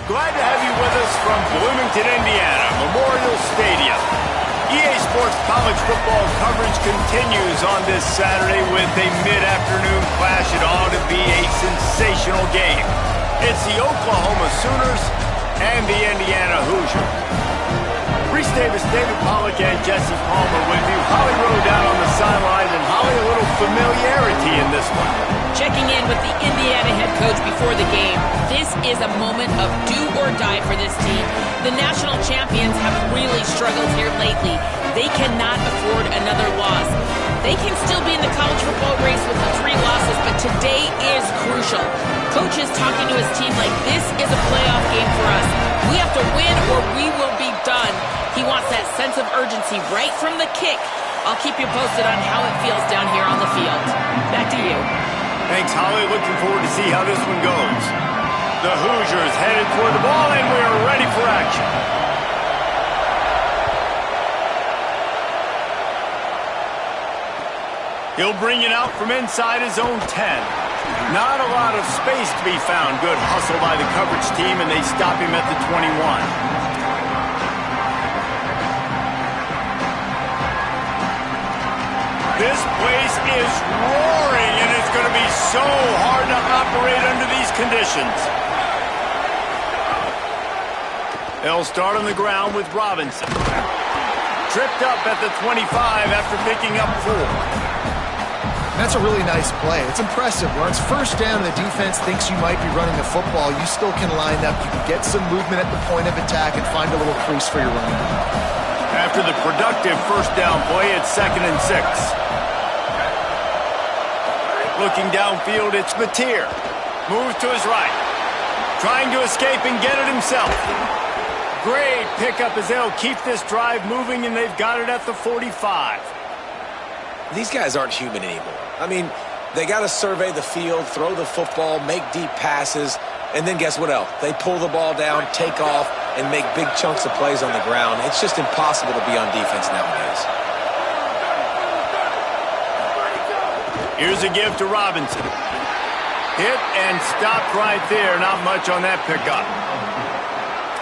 Glad to have you with us from Bloomington, Indiana, Memorial Stadium. EA Sports college football coverage continues on this Saturday with a mid-afternoon clash. It ought to be a sensational game. It's the Oklahoma Sooners and the Indiana Hoosiers. Reese Davis, David Pollack, and Jesse Palmer with you. Holly Rowe down on the sideline, and Holly, a little familiarity in this one. Checking in with the Indiana head coach before the game. This is a moment of do or die for this team. The national champions have really struggled here lately. They cannot afford another loss. They can still be in the college football race with the 3 losses, but today is crucial. Coach is talking to his team like this is a playoff game for us. We have to win or we will be done. He wants that sense of urgency right from the kick. I'll keep you posted on how it feels down here on the field. Back to you. Thanks, Holly. Looking forward to see how this one goes. The Hoosiers headed toward the ball, and we are ready for action. He'll bring it out from inside his own 10. Not a lot of space to be found. Good hustle by the coverage team, and they stop him at the 21. This place is roaring, and it's going to be so hard to operate under these conditions. They'll start on the ground with Robinson. Tripped up at the 25 after picking up 4. That's a really nice play. It's impressive. When it's first down and the defense thinks you might be running the football, you still can line up. You can get some movement at the point of attack and find a little crease for your running. After the productive first down play, it's 2nd and 6. Looking downfield, it's Mateer. Moves to his right. Trying to escape and get it himself. Great pickup as they'll keep this drive moving, and they've got it at the 45. These guys aren't human anymore. I mean, they got to survey the field, throw the football, make deep passes, and then guess what else? They pull the ball down, take off, and make big chunks of plays on the ground. It's just impossible to be on defense nowadays. Here's a give to Robinson. Hit and stopped right there. Not much on that pickup.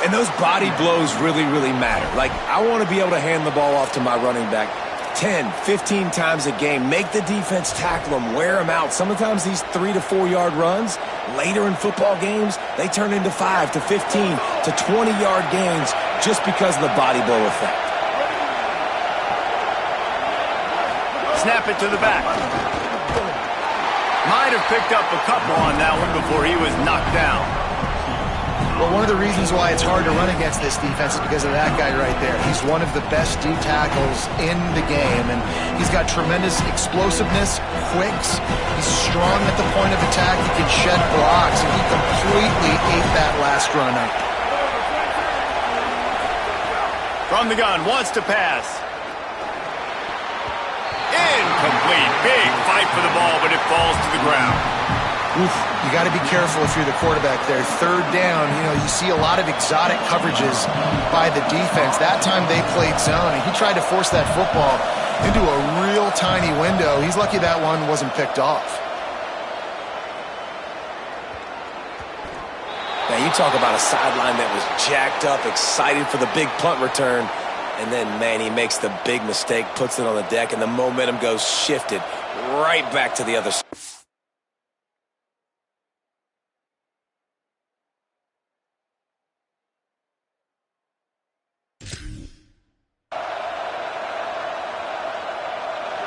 And those body blows really, really matter. Like, I want to be able to hand the ball off to my running back 10, 15 times a game. Make the defense tackle them, wear them out. Sometimes these 3 to 4 yard runs, later in football games, they turn into 5 to 15 to 20 yard gains just because of the body blow effect. Snap it to the back. Might have picked up a couple on that one before he was knocked down. Well, one of the reasons why it's hard to run against this defense is because of that guy right there. He's one of the best D tackles in the game, and he's got tremendous explosiveness, quicks. He's strong at the point of attack. He can shed blocks, and he completely ate that last run up. From the gun, wants to pass. Incomplete. Big fight for the ball, but it falls to the ground. Oof, you got to be careful if you're the quarterback there. 3rd down, you see a lot of exotic coverages by the defense. That time they played zone, and he tried to force that football into a real tiny window. He's lucky that one wasn't picked off. Now, you talk about a sideline that was jacked up, excited for the big punt return. And then, man, he makes the big mistake, puts it on the deck, and the momentum goes shifted right back to the other side.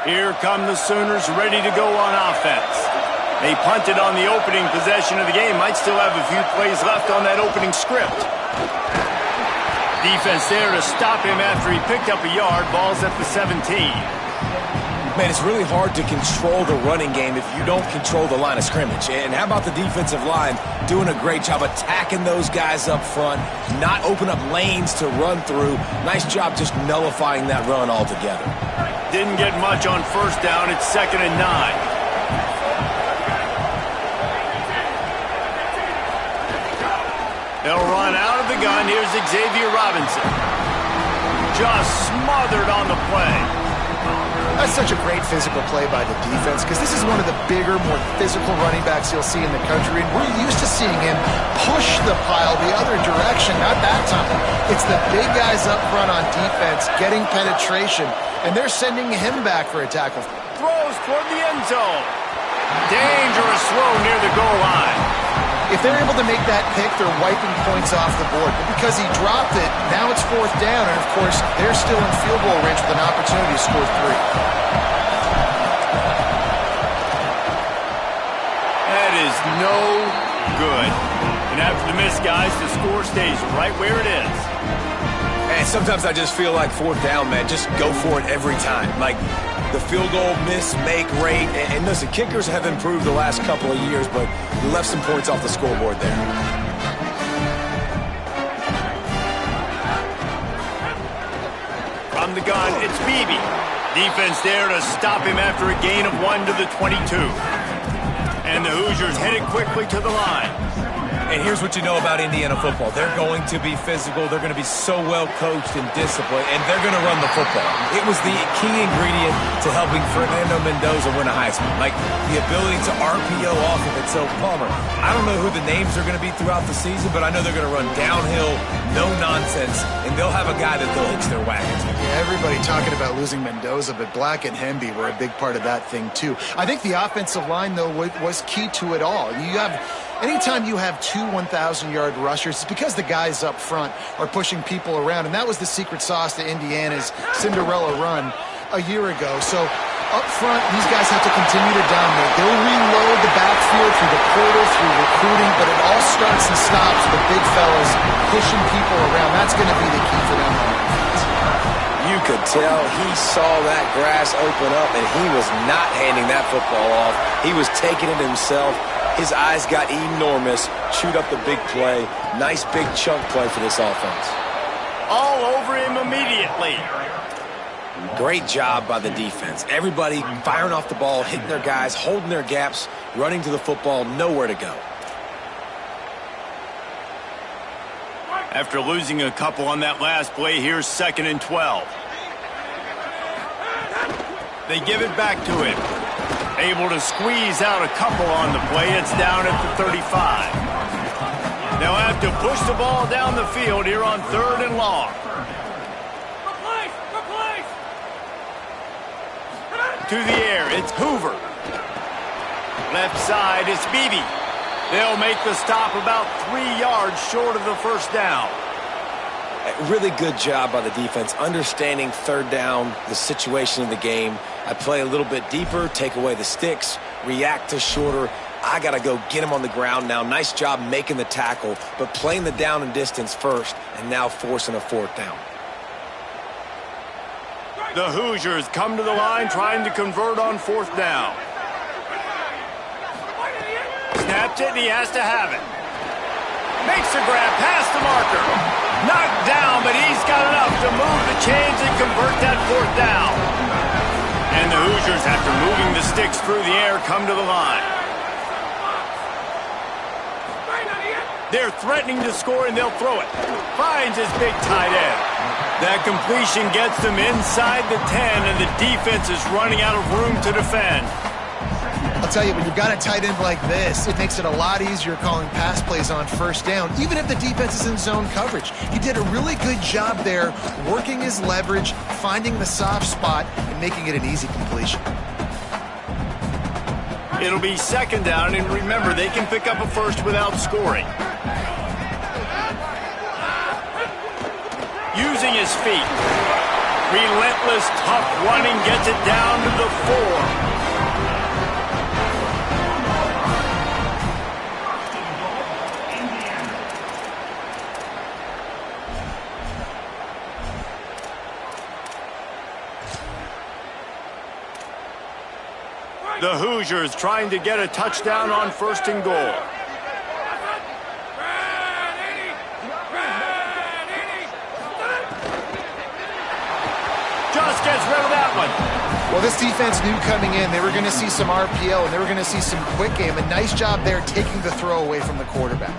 Here come the Sooners ready to go on offense. They punted on the opening possession of the game. Might still have a few plays left on that opening script. Defense there to stop him after he picked up a yard. Ball's at the 17. Man, it's really hard to control the running game if you don't control the line of scrimmage. And how about the defensive line doing a great job attacking those guys up front, not open up lanes to run through. Nice job just nullifying that run altogether. Didn't get much on first down. It's 2nd and 9. They'll run out of the gun. Here's Xavier Robinson. Just smothered on the play. That's such a great physical play by the defense because this is one of the bigger, more physical running backs you'll see in the country, and we're used to seeing him push the pile the other direction. Not that time. It's the big guys up front on defense getting penetration, and they're sending him back for a tackle. Throws toward the end zone. Dangerous throw near the goal line. If they're able to make that pick, they're wiping points off the board. But because he dropped it, now it's 4th down. And, of course, they're still in field goal range with an opportunity to score 3. That is no good. And after the miss, guys, the score stays right where it is. And sometimes I just feel like 4th down, man. Just go for it every time. Like, the field goal miss-make rate. And listen, kickers have improved the last couple of years, but you left some points off the scoreboard there. From the gun, it's Beebe. Defense there to stop him after a gain of 1 to the 22. And the Hoosiers headed quickly to the line. And here's what you know about Indiana football. They're going to be physical. They're going to be so well coached and disciplined, and they're going to run the football. It was the key ingredient to helping Fernando Mendoza win a Heisman, like the ability to RPO off of it. So, Palmer, I don't know who the names are going to be throughout the season, but I know they're going to run downhill, no nonsense, and they'll have a guy that they'll hitch their wagon to. Yeah, everybody talking about losing Mendoza, but Black and Hemby were a big part of that thing, too. I think the offensive line, though, was key to it all. Anytime you have 2 1,000-yard rushers, it's because the guys up front are pushing people around, and that was the secret sauce to Indiana's Cinderella run a year ago. So up front, these guys have to continue to dominate. They'll reload the backfield through the portal, through recruiting, but it all starts and stops with the big fellas pushing people around. That's going to be the key for them on offense. You could tell he saw that grass open up, and he was not handing that football off. He was taking it himself. His eyes got enormous, chewed up the big play. Nice big chunk play for this offense. All over him immediately. Great job by the defense. Everybody firing off the ball, hitting their guys, holding their gaps, running to the football, nowhere to go. After losing a couple on that last play, here's 2nd and 12. They give it back to him. Able to squeeze out a couple on the play. It's down at the 35. They'll have to push the ball down the field here on 3rd and long. To the air, it's Hoover. Left side, it's Beebe. They'll make the stop about 3 yards short of the 1st down. Really good job by the defense, understanding 3rd down, the situation of the game. I play a little bit deeper, take away the sticks, react to shorter. I got to go get him on the ground now. Nice job making the tackle, but playing the down and distance first, and now forcing a 4th down. The Hoosiers come to the line trying to convert on 4th down. Snaps it, and he has to have it. Makes the grab past the marker. Knocked down, but he's got enough to move the chains and convert that 4th down. And the Hoosiers, after moving the sticks through the air, come to the line. They're threatening to score, and they'll throw it. Finds his big tight end. That completion gets them inside the 10, and the defense is running out of room to defend. I'll tell you, when you've got a tight end like this, it makes it a lot easier calling pass plays on 1st down, even if the defense is in zone coverage. He did a really good job there, working his leverage, finding the soft spot, and making it an easy completion. It'll be 2nd down, and remember, they can pick up a 1st without scoring. Using his feet. Relentless, tough running gets it down to the 4. The Hoosiers trying to get a touchdown on 1st and goal. Just gets rid of that one. Well, this defense knew coming in they were going to see some RPO and they were going to see some quick game. A nice job there taking the throw away from the quarterback.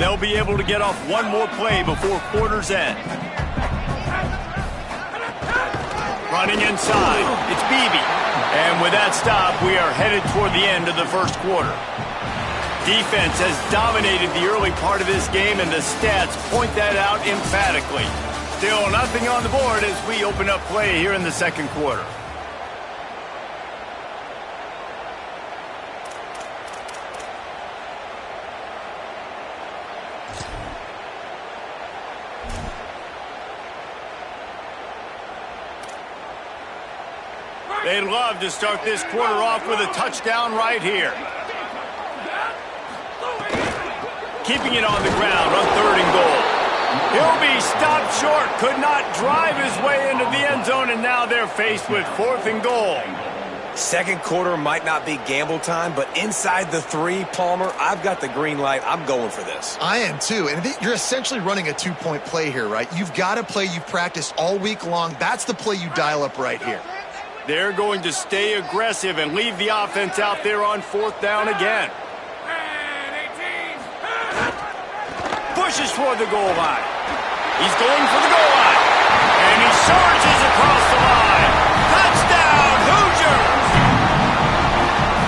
they'll be able to get off one more play before quarter's end. Running inside, it's Beebe. And with that stop, we are headed toward the end of the first quarter. Defense has dominated the early part of this game, and the stats point that out emphatically. Still nothing on the board as we open up play here in the second quarter. They'd love to start this quarter off with a touchdown right here. Keeping it on the ground on 3rd and goal. He'll be stopped short, could not drive his way into the end zone, and now they're faced with 4th and goal. Second quarter might not be gamble time, but inside the 3, Palmer, I've got the green light. I'm going for this. I am too, and you're essentially running a 2-point play here, right? You've got a play you've practiced all week long. That's the play you dial up right here. They're going to stay aggressive and leave the offense out there on 4th down again. Pushes toward the goal line. He's going for the goal line. And he surges across the line. Touchdown, Hoosiers!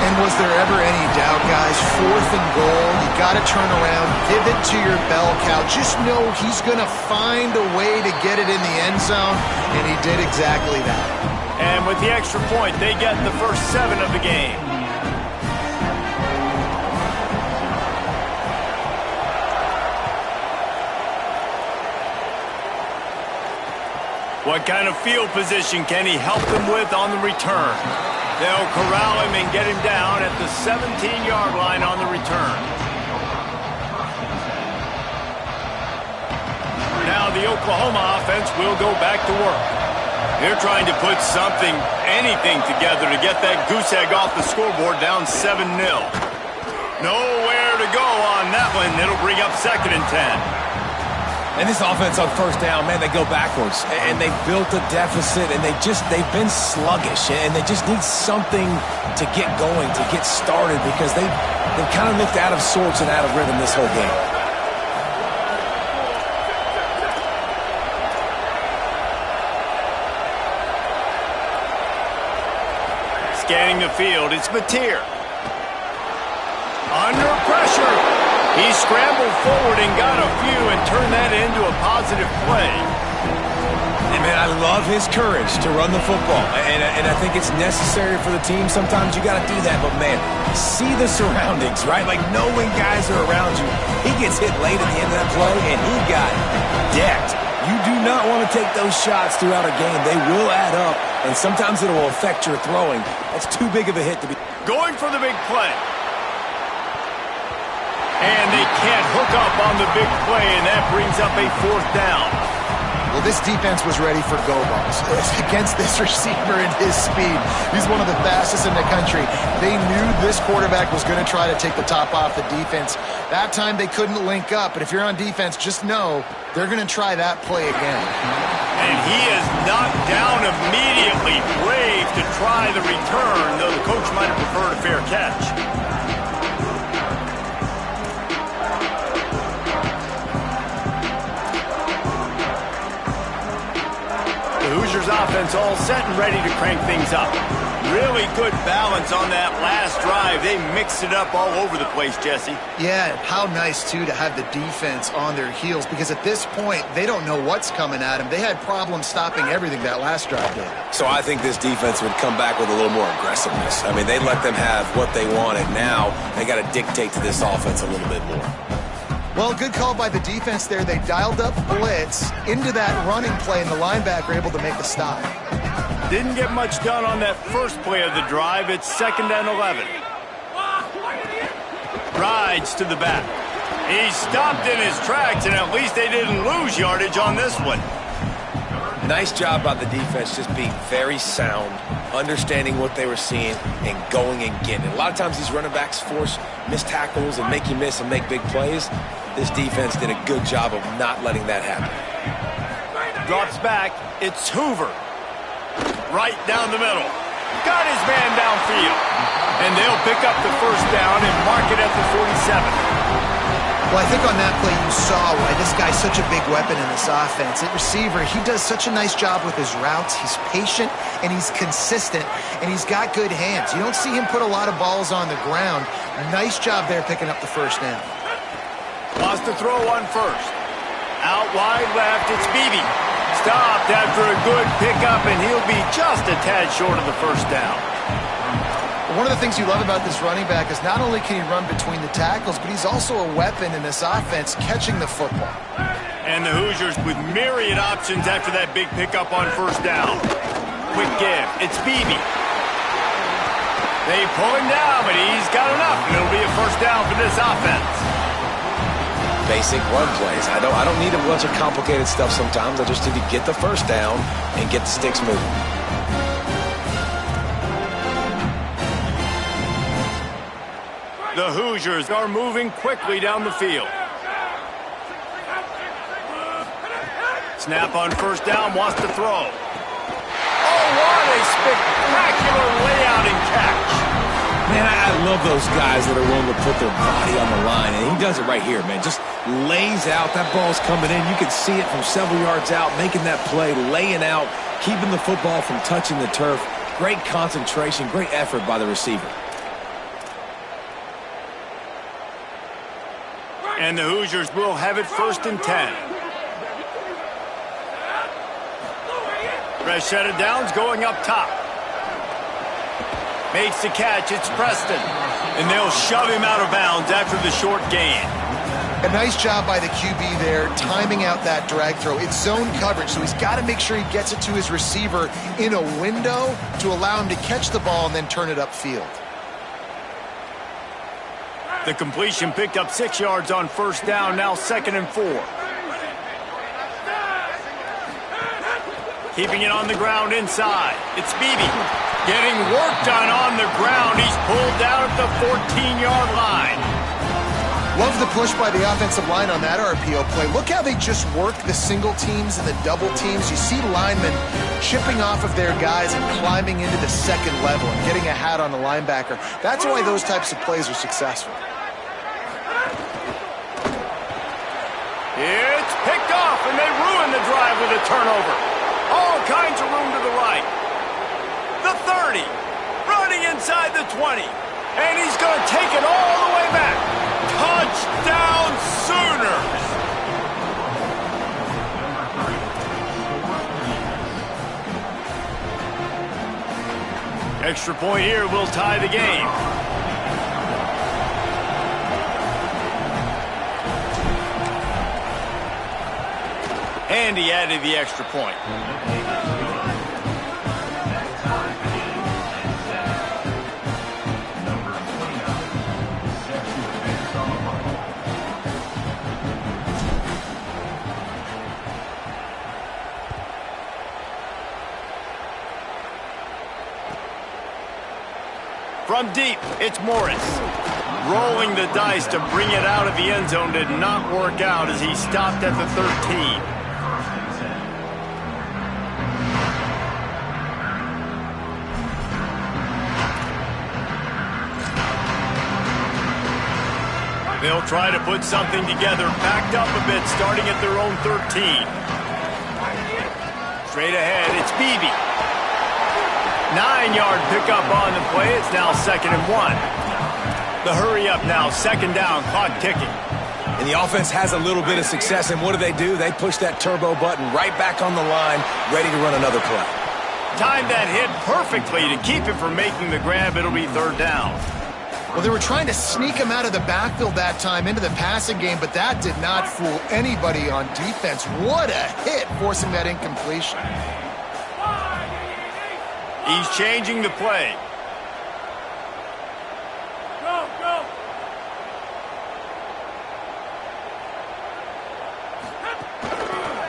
And was there ever any doubt, guys? 4th and goal. You got to turn around, give it to your bell cow. Just know he's going to find a way to get it in the end zone, and he did exactly that. And with the extra point, they get the first 7 of the game. What kind of field position can he help them with on the return? They'll corral him and get him down at the 17-yard line on the return. Now the Oklahoma offense will go back to work. They're trying to put something, anything together to get that goose egg off the scoreboard down 7-0. Nowhere to go on that one. It'll bring up 2nd and 10. And this offense on 1st down, man, they go backwards. And they've built a deficit, and they've been sluggish. And they just need something to get going, to get started, because they've kind of looked out of sorts and out of rhythm this whole game. Scanning the field, it's Mateer. Under pressure. He scrambled forward and got a few and turned that into a positive play. And, man, I love his courage to run the football. And I think it's necessary for the team. Sometimes you got to do that. But, man, see the surroundings, right? Like, knowing guys are around you. He gets hit late at the end of that play, and he got decked. You do not want to take those shots throughout a game. They will add up, and sometimes it will affect your throwing. That's too big of a hit to be. Going for the big play. And they can't hook up on the big play, and that brings up a 4th down. Well, this defense was ready for go balls against this receiver and his speed. He's one of the fastest in the country. They knew this quarterback was going to try to take the top off the defense. That time they couldn't link up, but if you're on defense, just know they're going to try that play again. And he is knocked down immediately. Brave to try the return, though the coach might have preferred a fair catch. The Hoosiers offense all set and ready to crank things up. Really good balance on that last drive. They mixed it up all over the place, Jesse. Yeah, how nice, too, to have the defense on their heels, because at this point, they don't know what's coming at them. They had problems stopping everything that last drive did. So I think this defense would come back with a little more aggressiveness. I mean, they let them have what they wanted. Now they got to dictate to this offense a little bit more. Well, good call by the defense there. They dialed up blitz into that running play, and the linebacker able to make the stop. Didn't get much done on that first play of the drive. It's 2nd and 11. Rides to the back. He stopped in his tracks, and at least they didn't lose yardage on this one. Nice job by the defense, just being very sound, understanding what they were seeing, and going and getting it. A lot of times these running backs force missed tackles and make you miss and make big plays. This defense did a good job of not letting that happen. Drops back. It's Hoover. Right down the middle. Got his man downfield. And they'll pick up the first down and mark it at the 47. Well, I think on that play you saw why this guy's such a big weapon in this offense. At receiver, he does such a nice job with his routes. He's patient, and he's consistent, and he's got good hands. You don't see him put a lot of balls on the ground. Nice job there picking up the first down. Wants to throw on first. Out wide left, it's Beebe. Stopped after a good pickup, and he'll be just a tad short of the first down. One of the things you love about this running back is not only can he run between the tackles, but he's also a weapon in this offense catching the football. And the Hoosiers with myriad options after that big pickup on first down. Quick give. It's Beebe. They pull him down, but he's got enough, and it'll be a first down for this offense. Basic run plays. I don't need a bunch of complicated stuff sometimes. I just need to get the first down and get the sticks moving. The Hoosiers are moving quickly down the field. Snap on first down, wants to throw. Oh, what a spectacular layout and catch. Man, I love those guys that are willing to put their body on the line, and he does it right here, man. Just lays out. That ball's coming in. You can see it from several yards out, making that play, laying out, keeping the football from touching the turf. Great concentration, great effort by the receiver. And the Hoosiers will have it 1st and 10. Fresh set of downs going up top. Makes the catch, it's Preston. And they'll shove him out of bounds after the short gain. A nice job by the QB there, timing out that drag throw. It's zone coverage, so he's got to make sure he gets it to his receiver in a window to allow him to catch the ball and then turn it upfield. The completion picked up 6 yards on first down, now 2nd and 4. Keeping it on the ground inside. It's Beebe. Getting work done on the ground. He's pulled down at the 14-yard line. Love the push by the offensive line on that RPO play. Look how they just work the single teams and the double teams. You see linemen chipping off of their guys and climbing into the second level and getting a hat on the linebacker. That's why those types of plays are successful. It's picked off, and they ruin the drive with a turnover. All kinds of room to the right. The 30, running inside the 20, and he's going to take it all the way back. Touchdown Sooners! Extra point here will tie the game. And he added the extra point. From deep, it's Morris. Rolling the dice to bring it out of the end zone did not work out as he stopped at the 13. They'll try to put something together, backed up a bit, starting at their own 13. Straight ahead, it's Beebe. 9-yard pickup on the play. It's now 2nd and 1. The hurry up now, 2nd down, clock ticking. And the offense has a little bit of success, and what do? They push that turbo button right back on the line, ready to run another play. Timed that hit perfectly to keep him from making the grab. It'll be 3rd down. Well, they were trying to sneak him out of the backfield that time into the passing game, but that did not fool anybody on defense. What a hit, forcing that incompletion. He's changing the play. Go.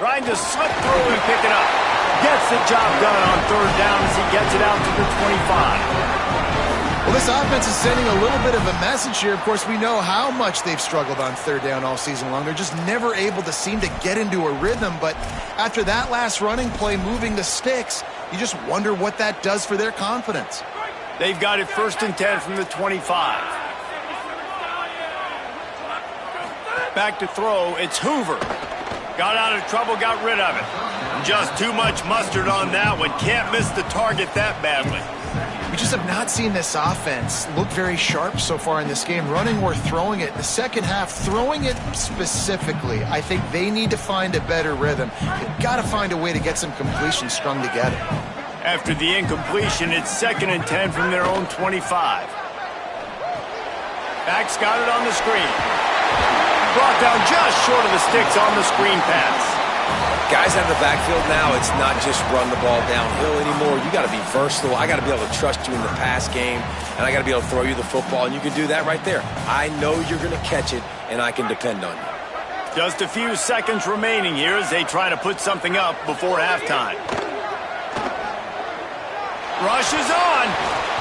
Trying to slip through and pick it up. Gets the job done on 3rd down as he gets it out to the 25. Well, this offense is sending a little bit of a message here. Of course, we know how much they've struggled on 3rd down all season long. They're just never able to seem to get into a rhythm. But after that last running play, moving the sticks, you just wonder what that does for their confidence. They've got it 1st and 10 from the 25. Back to throw, it's Hoover. Got out of trouble, got rid of it. Just too much mustard on that one. Can't miss the target that badly. We just have not seen this offense look very sharp so far in this game, running or throwing it. In the second half, throwing it specifically, I think they need to find a better rhythm. They've got to find a way to get some completions strung together. After the incompletion, it's 2nd and 10 from their own 25. Backs got it on the screen. Brought down just short of the sticks on the screen pass. Guys out of the backfield now, it's not just run the ball downhill anymore. You got to be versatile. I got to be able to trust you in the pass game, and I got to be able to throw you the football, and you can do that right there. I know you're going to catch it, and I can depend on you. Just a few seconds remaining here as they try to put something up before halftime. Rush is on.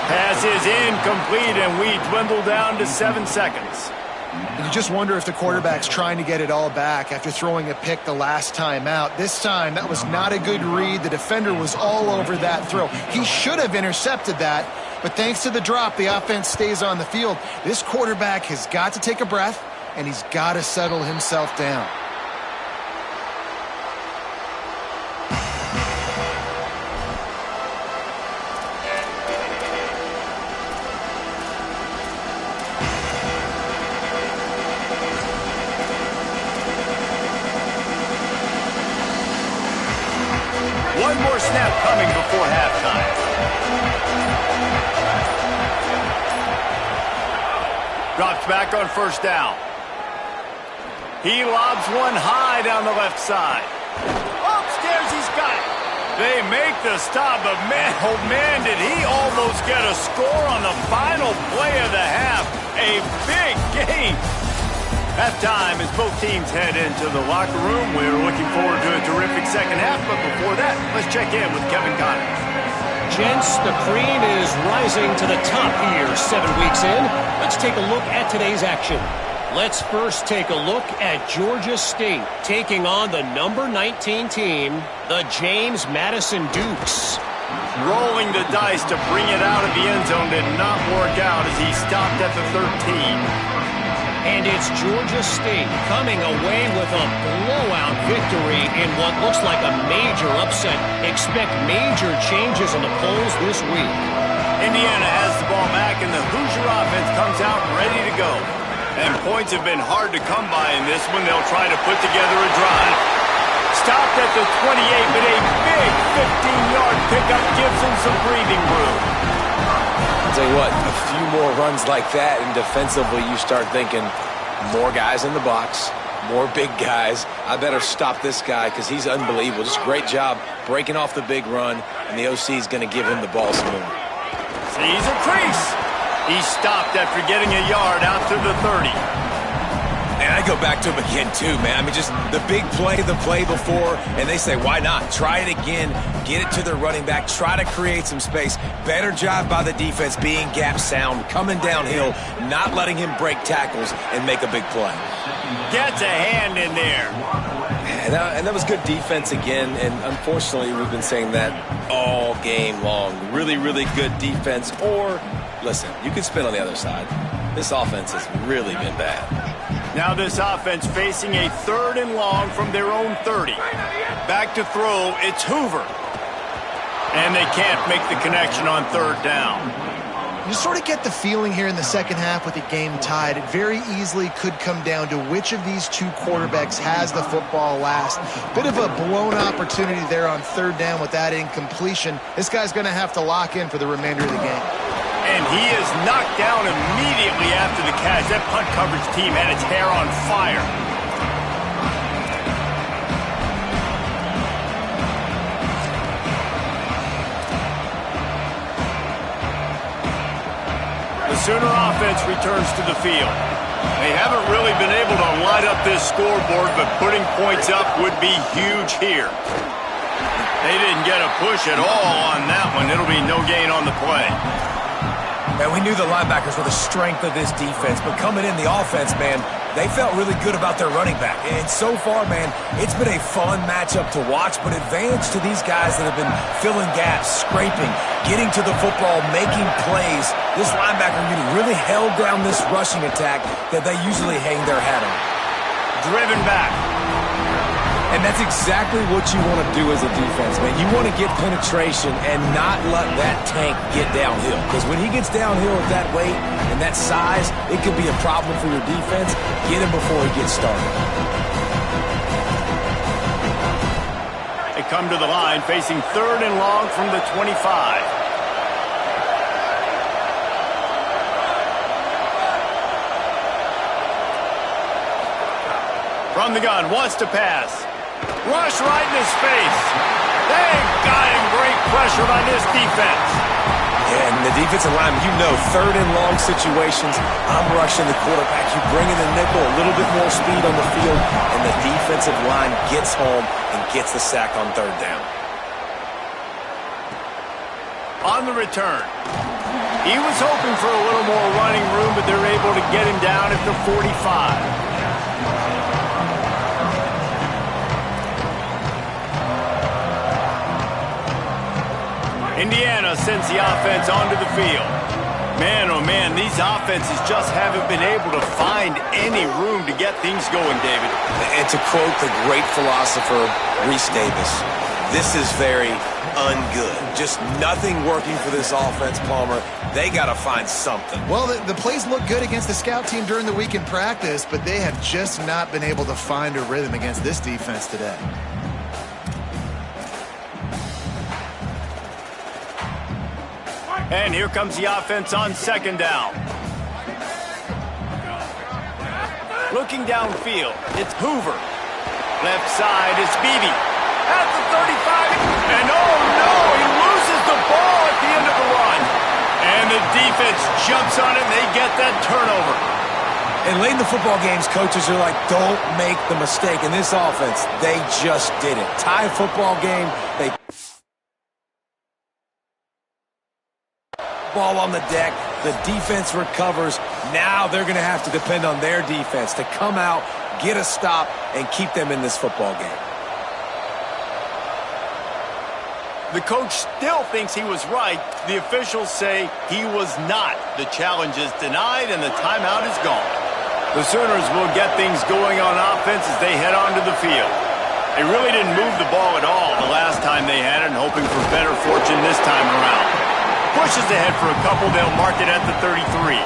Pass is incomplete, and we dwindle down to 7 seconds. And you just wonder if the quarterback's trying to get it all back after throwing a pick the last time out. This time, that was not a good read. The defender was all over that throw. He should have intercepted that, but thanks to the drop, the offense stays on the field. This quarterback has got to take a breath, and he's got to settle himself down. One more snap coming before halftime. Drops back on 1st down. He lobs one high down the left side. Upstairs, he's got it. They make the stop, but man, oh man, did he almost get a score on the final play of the half. A big game. Halftime as both teams head into the locker room. We're looking forward to a terrific second half, but before that, let's check in with Kevin Connors. Gents, the cream is rising to the top here 7 weeks in. Let's take a look at today's action. Let's first take a look at Georgia State taking on the number 19 team, the James Madison Dukes. Rolling the dice to bring it out of the end zone did not work out as he stopped at the 13. And it's Georgia State coming away with a blowout victory in what looks like a major upset. Expect major changes in the polls this week. Indiana has the ball back, and the Hoosier offense comes out ready to go. And points have been hard to come by in this one. They'll try to put together a drive. Stopped at the 28, but a big 15-yard pickup gives him some breathing room. I'll tell you what, a few more runs like that, and defensively you start thinking more guys in the box, more big guys. I better stop this guy because he's unbelievable. Just great job breaking off the big run, and the OC is going to give him the ball soon. Sees a crease. He stopped after getting a yard out to the 30. And I go back to him again, too, man. I mean, just the big play, the play before, and they say, why not? Try it again, get it to their running back, try to create some space. Better job by the defense being gap sound, coming downhill, not letting him break tackles and make a big play. Gets a hand in there. And that was good defense again, and unfortunately, we've been saying that all game long. Really, really good defense, or, listen, you can spin on the other side. This offense has really been bad. Now this offense facing a 3rd and long from their own 30. Back to throw, it's Hoover. And they can't make the connection on 3rd down. You sort of get the feeling here in the second half with the game tied. It very easily could come down to which of these two quarterbacks has the football last. Bit of a blown opportunity there on 3rd down with that incompletion. This guy's going to have to lock in for the remainder of the game. And he is knocked down immediately after the catch. That punt coverage team had its hair on fire. The Sooner offense returns to the field. They haven't really been able to light up this scoreboard, but putting points up would be huge here. They didn't get a push at all on that one. It'll be no gain on the play. And we knew the linebackers were the strength of this defense, but coming in the offense, man, they felt really good about their running back. And so far, man, it's been a fun matchup to watch, but advantage to these guys that have been filling gaps, scraping, getting to the football, making plays. This linebacker unit really held down this rushing attack that they usually hang their hat on. driven back. And that's exactly what you want to do as a defense, man. You want to get penetration and not let that tank get downhill. Because when he gets downhill at that weight and that size, it could be a problem for your defense. Get him before he gets started. They come to the line facing 3rd and long from the 25. From the gun, wants to pass. Rush right in his face. They got him. Great pressure by this defense. Yeah, and the defensive line, you know, 3rd and long situations, I'm rushing the quarterback. You bring in the nickel, a little bit more speed on the field, and the defensive line gets home and gets the sack on 3rd down. On the return. He was hoping for a little more running room, but they're able to get him down at the 45. Indiana sends the offense onto the field. Man, oh man, these offenses just haven't been able to find any room to get things going, David. And to quote the great philosopher, Reese Davis, this is very ungood. Just nothing working for this offense, Palmer. They got to find something. Well, the plays look good against the scout team during the week in practice, but they have just not been able to find a rhythm against this defense today. And here comes the offense on 2nd down. Looking downfield, it's Hoover. Left side is Beebe. At the 35. And oh no, he loses the ball at the end of the run. And the defense jumps on it and they get that turnover. And late in the football games, coaches are like, don't make the mistake. In this offense, they just did it. Tie football game, they ball on the deck, the defense recovers. Now they're going to have to depend on their defense to come out, get a stop, and keep them in this football game. The coach still thinks he was right. The officials say he was not. The challenge is denied and the timeout is gone. The Sooners will get things going on offense as they head onto the field. They really didn't move the ball at all the last time they had it, and hoping for better fortune this time around. Pushes ahead for a couple. They'll mark it at the 33.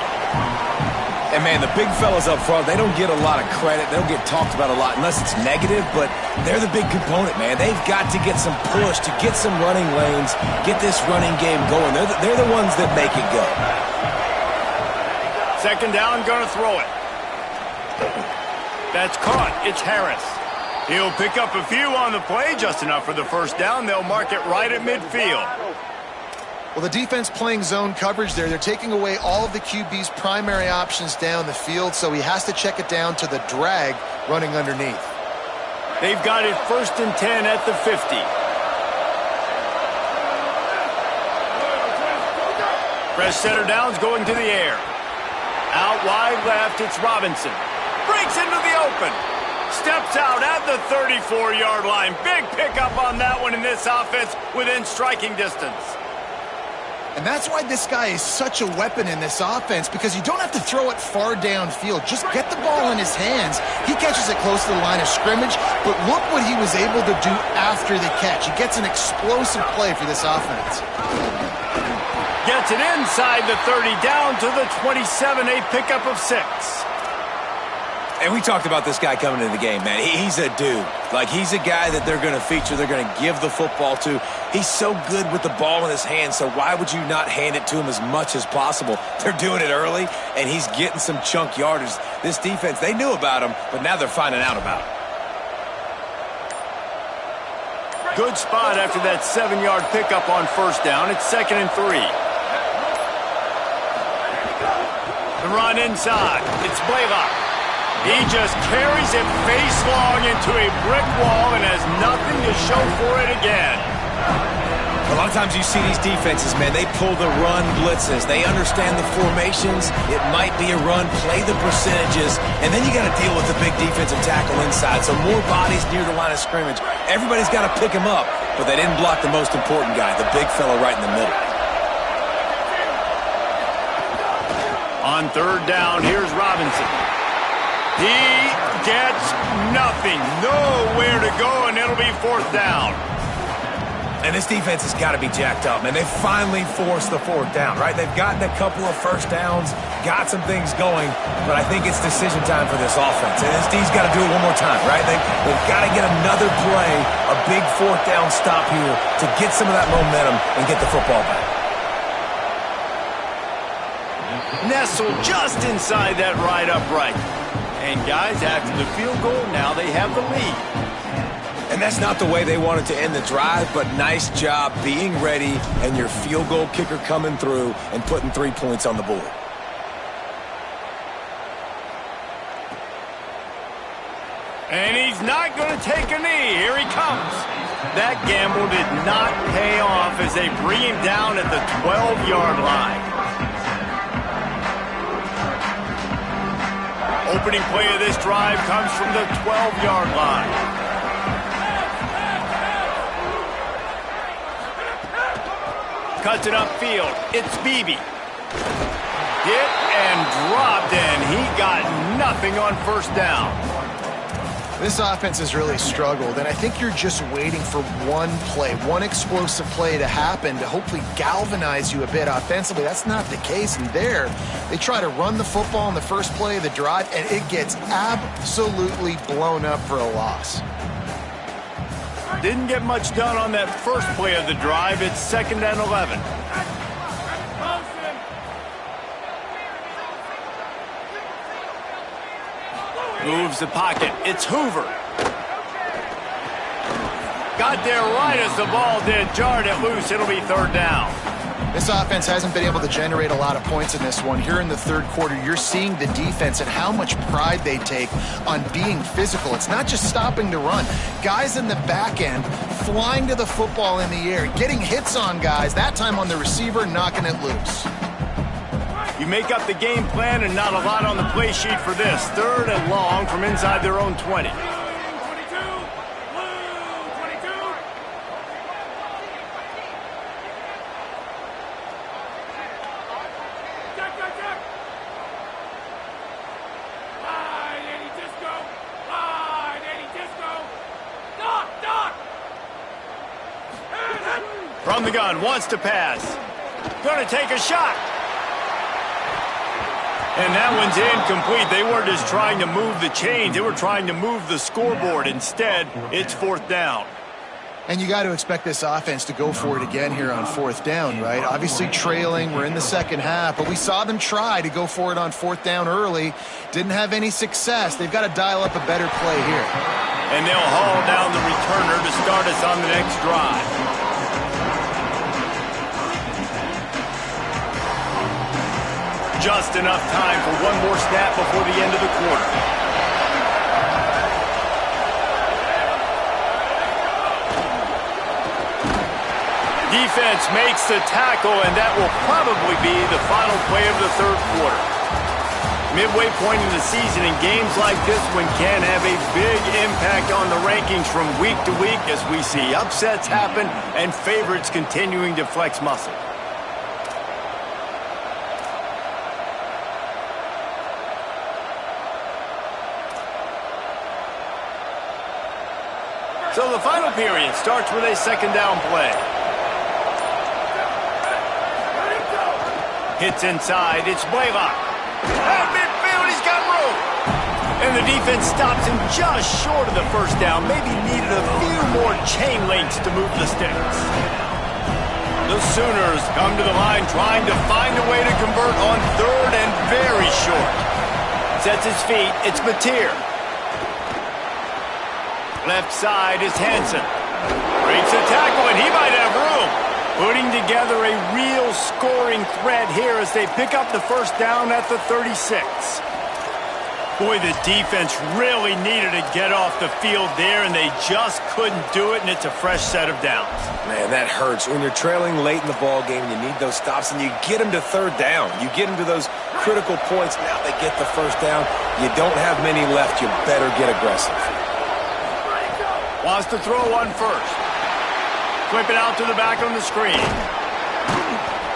And, man, the big fellas up front, they don't get a lot of credit. They don't get talked about a lot unless it's negative, but they're the big component, man. They've got to get some push, to get some running lanes, get this running game going. They're the ones that make it go. 2nd down, going to throw it. That's caught. It's Harris. He'll pick up a few on the play, just enough for the 1st down. They'll mark it right at midfield. Well, the defense playing zone coverage there. They're taking away all of the QB's primary options down the field, so he has to check it down to the drag running underneath. They've got it 1st and 10 at the 50. Fresh center downs going to the air. Out wide left, it's Robinson. Breaks into the open. Steps out at the 34-yard line. Big pickup on that one in this offense within striking distance. And that's why this guy is such a weapon in this offense, because you don't have to throw it far downfield. Just get the ball in his hands. He catches it close to the line of scrimmage, but look what he was able to do after the catch. He gets an explosive play for this offense. Gets it inside the 30, down to the 27, a pickup of 6. And we talked about this guy coming into the game, man. He's a dude. Like, he's a guy that they're going to feature, they're going to give the football to. He's so good with the ball in his hands, so why would you not hand it to him as much as possible? They're doing it early, and he's getting some chunk yardage. This defense, they knew about him, but now they're finding out about him. Good spot after that 7-yard pickup on 1st down. It's 2nd and 3. The run inside. It's Blaylock. He just carries it face long into a brick wall and has nothing to show for it again. A lot of times you see these defenses, man, they pull the run blitzes. They understand the formations. It might be a run, play the percentages, and then you got to deal with the big defensive tackle inside. So more bodies near the line of scrimmage. Everybody's got to pick him up, but they didn't block the most important guy, the big fella right in the middle. On 3rd down, here's Robinson. He gets nothing. Nowhere to go, and it'll be 4th down. And this defense has got to be jacked up, man. They finally forced the 4th down, right? They've gotten a couple of first downs, got some things going, but I think it's decision time for this offense. And this D's got to do it one more time, right? They've got to get another play, a big 4th down stop here to get some of that momentum and get the football back. Nestled just inside that right upright. And guys, after the field goal, now they have the lead. And that's not the way they wanted to end the drive, but nice job being ready and your field goal kicker coming through and putting 3 points on the board. And he's not going to take a knee. Here he comes. That gamble did not pay off as they bring him down at the 12-yard line. Opening play of this drive comes from the 12-yard line. Cuts it upfield. It's Beebe. Hit and dropped, and he got nothing on 1st down. This offense has really struggled, and I think you're just waiting for one play, one explosive play to happen to hopefully galvanize you a bit offensively. That's not the case, and there they try to run the football in the first play of the drive, and it gets absolutely blown up for a loss. Didn't get much done on that first play of the drive. It's 2nd and 11. Moves the pocket. It's Hoover. Got there right as the ball did. Jarred it loose. It'll be 3rd down. This offense hasn't been able to generate a lot of points in this one. Here in the 3rd quarter, you're seeing the defense and how much pride they take on being physical. It's not just stopping the run. Guys in the back end flying to the football in the air, getting hits on guys, that time on the receiver, knocking it loose. You make up the game plan and not a lot on the play sheet for this. 3rd and long from inside their own 20. From the gun, wants to pass. Gonna take a shot. And that one's incomplete. They weren't just trying to move the chains. They were trying to move the scoreboard. Instead, it's 4th down. And you got to expect this offense to go for it again here on 4th down, right? Obviously trailing. We're in the 2nd half, but we saw them try to go for it on 4th down early. Didn't have any success. They've got to dial up a better play here. And they'll haul down the returner to start us on the next drive. Just enough time for one more snap before the end of the quarter. Defense makes the tackle, and that will probably be the final play of the 3rd quarter. Midway point in the season, and games like this one can have a big impact on the rankings from week to week as we see upsets happen and favorites continuing to flex muscle. So the final period starts with a 2nd down play. Hits inside. It's Blaylock. At midfield, he's got room. And the defense stops him just short of the 1st down. Maybe needed a few more chain links to move the sticks. The Sooners come to the line trying to find a way to convert on 3rd and very short. Sets his feet. It's Mateer. Left side is Hansen. Breaks a tackle, and he might have room. Putting together a real scoring threat here as they pick up the 1st down at the 36. Boy, the defense really needed to get off the field there, and they just couldn't do it, and it's a fresh set of downs. Man, that hurts. When you're trailing late in the ball game, you need those stops, and you get them to 3rd down. You get them to those critical points. Now they get the 1st down. You don't have many left. You better get aggressive. Wants to throw on 1st. Flip it out to the back on the screen.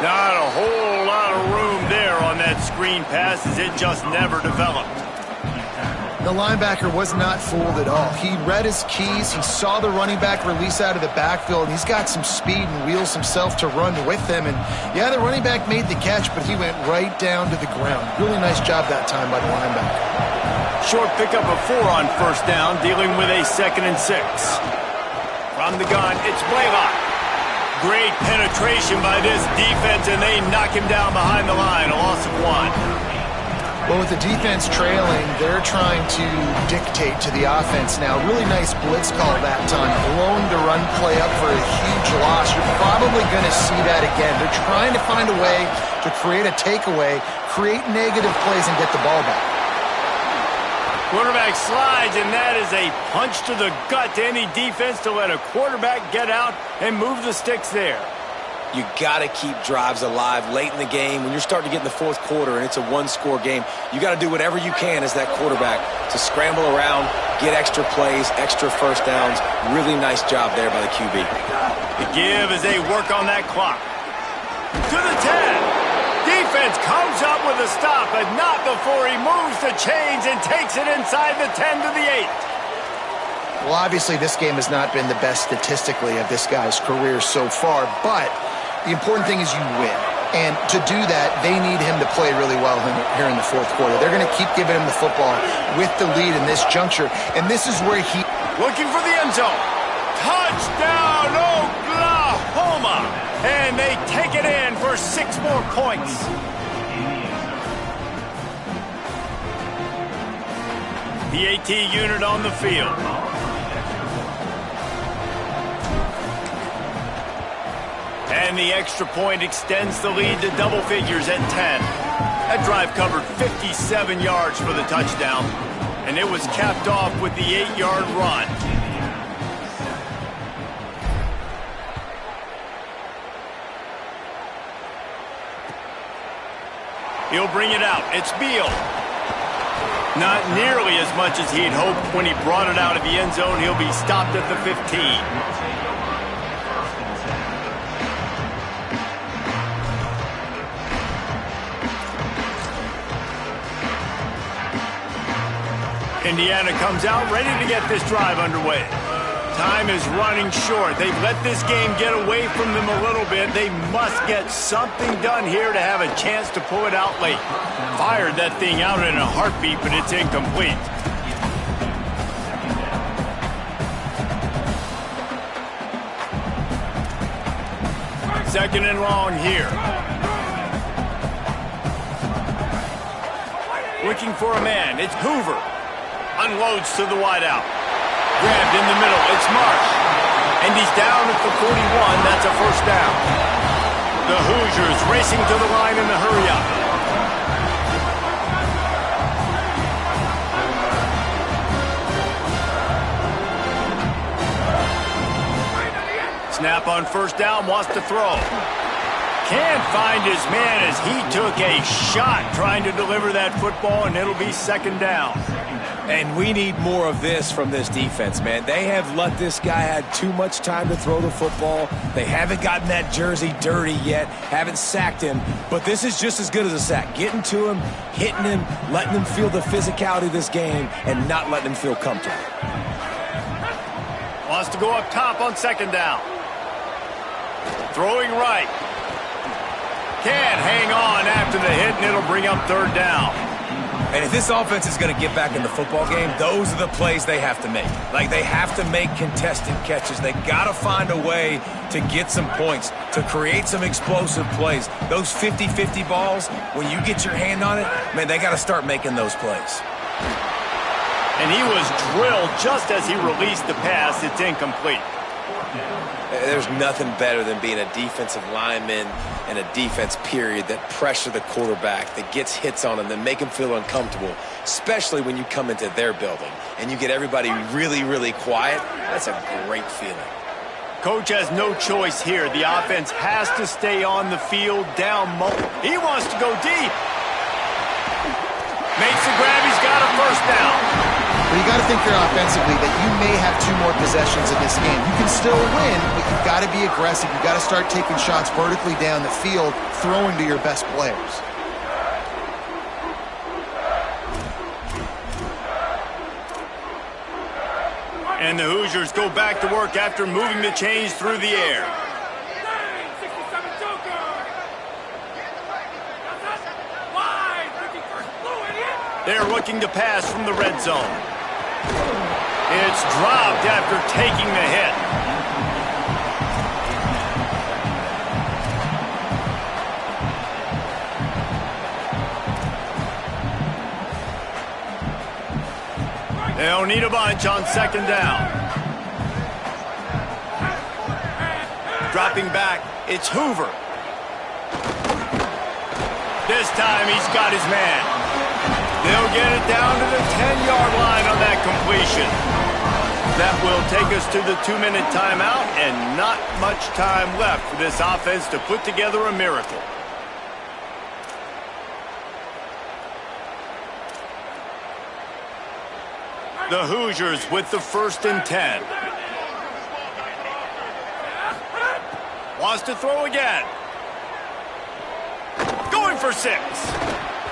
Not a whole lot of room there on that screen pass as it just never developed. The linebacker was not fooled at all. He read his keys. He saw the running back release out of the backfield, and he's got some speed and wheels himself to run with him. And, yeah, the running back made the catch, but he went right down to the ground. Really nice job that time by the linebacker. Short pickup of 4 on first down, dealing with a 2nd and 6. From the gun, it's Blaylock. Great penetration by this defense, and they knock him down behind the line, a loss of 1. Well, with the defense trailing, they're trying to dictate to the offense now. Really nice blitz call that time. Blowing the run play up for a huge loss. You're probably going to see that again. They're trying to find a way to create a takeaway, create negative plays, and get the ball back. Quarterback slides, and that is a punch to the gut to any defense to let a quarterback get out and move the sticks there. You got to keep drives alive late in the game. When you're starting to get in the fourth quarter and it's a one-score game, you got to do whatever you can as that quarterback to scramble around, get extra plays, extra first downs. Really nice job there by the QB. The give as they work on that clock. To the 10. Defense comes up with a stop, but not before he moves the chains and takes it inside the 10 to the 8. Well, obviously, this game has not been the best statistically of this guy's career so far, but the important thing is you win. And to do that, they need him to play really well here in the fourth quarter. They're going to keep giving him the football with the lead in this juncture. And this is where he... Looking for the end zone. Touchdown, Oklahoma! And they take it in for 6 more points. The AT unit on the field. And the extra point extends the lead to double figures at 10. That drive covered 57 yards for the touchdown, and it was capped off with the 8-yard run. He'll bring it out. It's Beal. Not nearly as much as he'd hoped when he brought it out of the end zone. He'll be stopped at the 15. Indiana comes out ready to get this drive underway. Time is running short. They've let this game get away from them a little bit. They must get something done here to have a chance to pull it out late. Fired that thing out in a heartbeat, but it's incomplete. Second and long here. Looking for a man. It's Hoover. Unloads to the wideout. Grabbed in the middle. It's Marsh. And he's down at the 41. That's a first down. The Hoosiers racing to the line in the hurry-up. Snap on first down. Wants to throw. Can't find his man as he took a shot trying to deliver that football, and it'll be second down. And we need more of this from this defense, man. They have let this guy have too much time to throw the football. They haven't gotten that jersey dirty yet, haven't sacked him. But this is just as good as a sack. Getting to him, hitting him, letting him feel the physicality of this game, and not letting him feel comfortable. Wants to go up top on second down. Throwing right. Can't hang on after the hit, and it'll bring up third down. And if this offense is going to get back in the football game, those are the plays they have to make. Like, they have to make contested catches. They got to find a way to get some points, to create some explosive plays. Those 50-50 balls, when you get your hand on it, man, they got to start making those plays. And he was drilled just as he released the pass. It's incomplete. There's nothing better than being a defensive lineman and a defense period that pressure the quarterback, that gets hits on him, that make him feel uncomfortable, especially when you come into their building and you get everybody really, really quiet. That's a great feeling. Coach has no choice here. The offense has to stay on the field down. He wants to go deep. Makes the grab. He's got a first down. But you got to think here offensively that you may have 2 more possessions in this game. You can still win, but you've got to be aggressive. You've got to start taking shots vertically down the field, throwing to your best players. And the Hoosiers go back to work after moving the chains through the air. They're looking to pass from the red zone. It's dropped after taking the hit. They'll need a bunch on second down. Dropping back, it's Hoover. This time he's got his man. They'll get it down to the 10-yard line on that completion. That will take us to the 2-minute timeout, and not much time left for this offense to put together a miracle. The Hoosiers with the 1st and 10. Wants to throw again. Going for 6.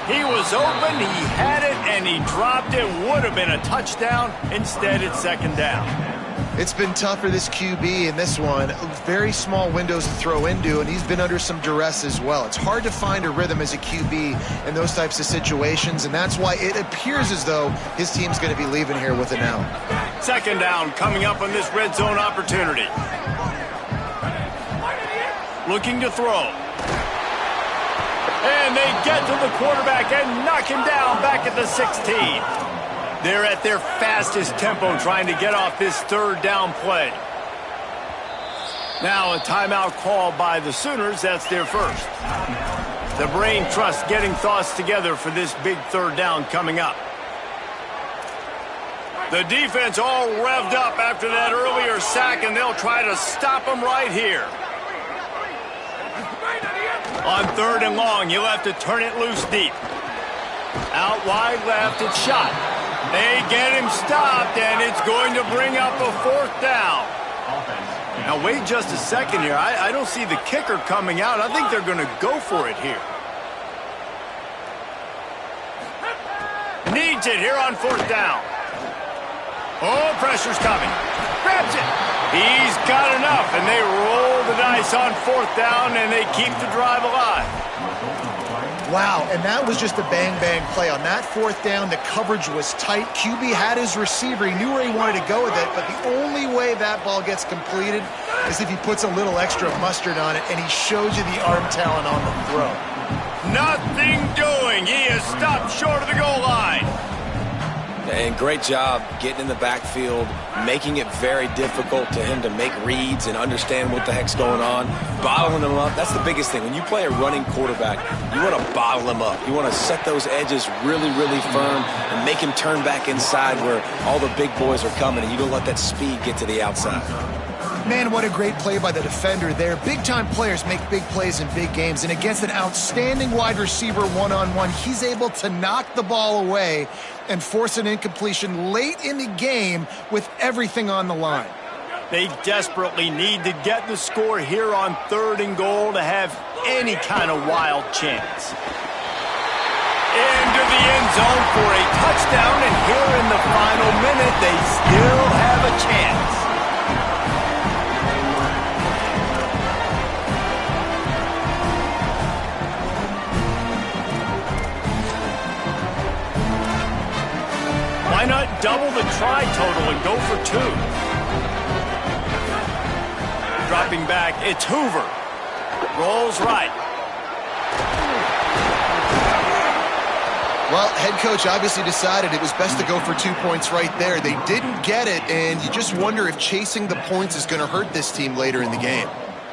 He was open, he had it, and he dropped it. Would have been a touchdown. Instead, it's second down. It's been tough for this QB in this one. Very small windows to throw into, and he's been under some duress as well. It's hard to find a rhythm as a QB in those types of situations, and that's why it appears as though his team's going to be leaving here with an L. Second down coming up on this red zone opportunity. Looking to throw. And they get to the quarterback and knock him down back at the 16. They're at their fastest tempo trying to get off this third down play. Now a timeout called by the Sooners. That's their first. The brain trust getting thoughts together for this big third down coming up. The defense all revved up after that earlier sack, and they'll try to stop them right here. On 3rd and long, you'll have to turn it loose deep. Out wide left, it's shot. They get him stopped, and it's going to bring up a 4th down. Now, wait just a second here. I don't see the kicker coming out. I think they're going to go for it here. Needs it here on 4th down. Oh, pressure's coming. Grabs it. He's got enough, and they roll the dice on 4th down, and they keep the drive alive. Wow, and that was just a bang-bang play. On that 4th down, the coverage was tight. QB had his receiver. He knew where he wanted to go with it, but the only way that ball gets completed is if he puts a little extra mustard on it, and he shows you the arm talent on the throw. Nothing doing. He is stopped short of the goal line. And great job getting in the backfield, making it very difficult to him to make reads and understand what the heck's going on, bottling him up. That's the biggest thing. When you play a running quarterback, you want to bottle him up. You want to set those edges really, really firm and make him turn back inside where all the big boys are coming, and you don't let that speed get to the outside. Man, what a great play by the defender there. Big-time players make big plays in big games, and against an outstanding wide receiver one-on-one, he's able to knock the ball away and force an incompletion late in the game with everything on the line. They desperately need to get the score here on 3rd and goal to have any kind of wild chance. Into the end zone for a touchdown, and here in the final minute, they still have a chance. Why not double the try total and go for 2? Dropping back, it's Hoover. Rolls right. Well, head coach obviously decided it was best to go for 2 points right there. They didn't get it, and you just wonder if chasing the points is going to hurt this team later in the game.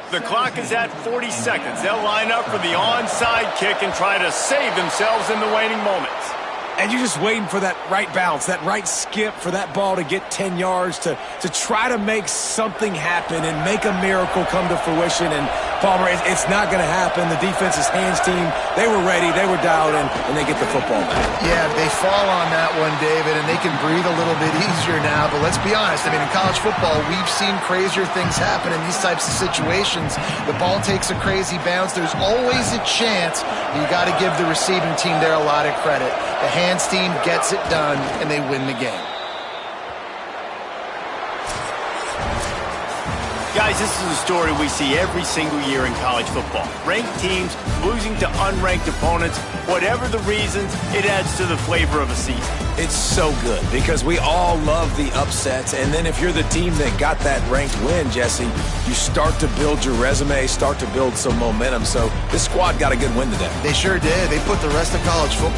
The clock is at 40 seconds. They'll line up for the onside kick and try to save themselves in the waning moments. And you're just waiting for that right bounce, that right skip, for that ball to get 10 yards to try to make something happen and make a miracle come to fruition. And, Palmer, it's not going to happen. The defense's hands team, they were ready, they were dialed in, and they get the football back. Yeah, they fall on that one, David, and they can breathe a little bit easier now. But let's be honest, I mean, in college football, we've seen crazier things happen in these types of situations. The ball takes a crazy bounce. There's always a chance. You got to give the receiving team there a lot of credit. The hands team gets it done, and they win the game. Guys, this is a story we see every single year in college football. Ranked teams losing to unranked opponents. Whatever the reasons, it adds to the flavor of a season. It's so good because we all love the upsets. And then if you're the team that got that ranked win, Jesse, you start to build your resume, start to build some momentum. So this squad got a good win today. They sure did. They put the rest of college football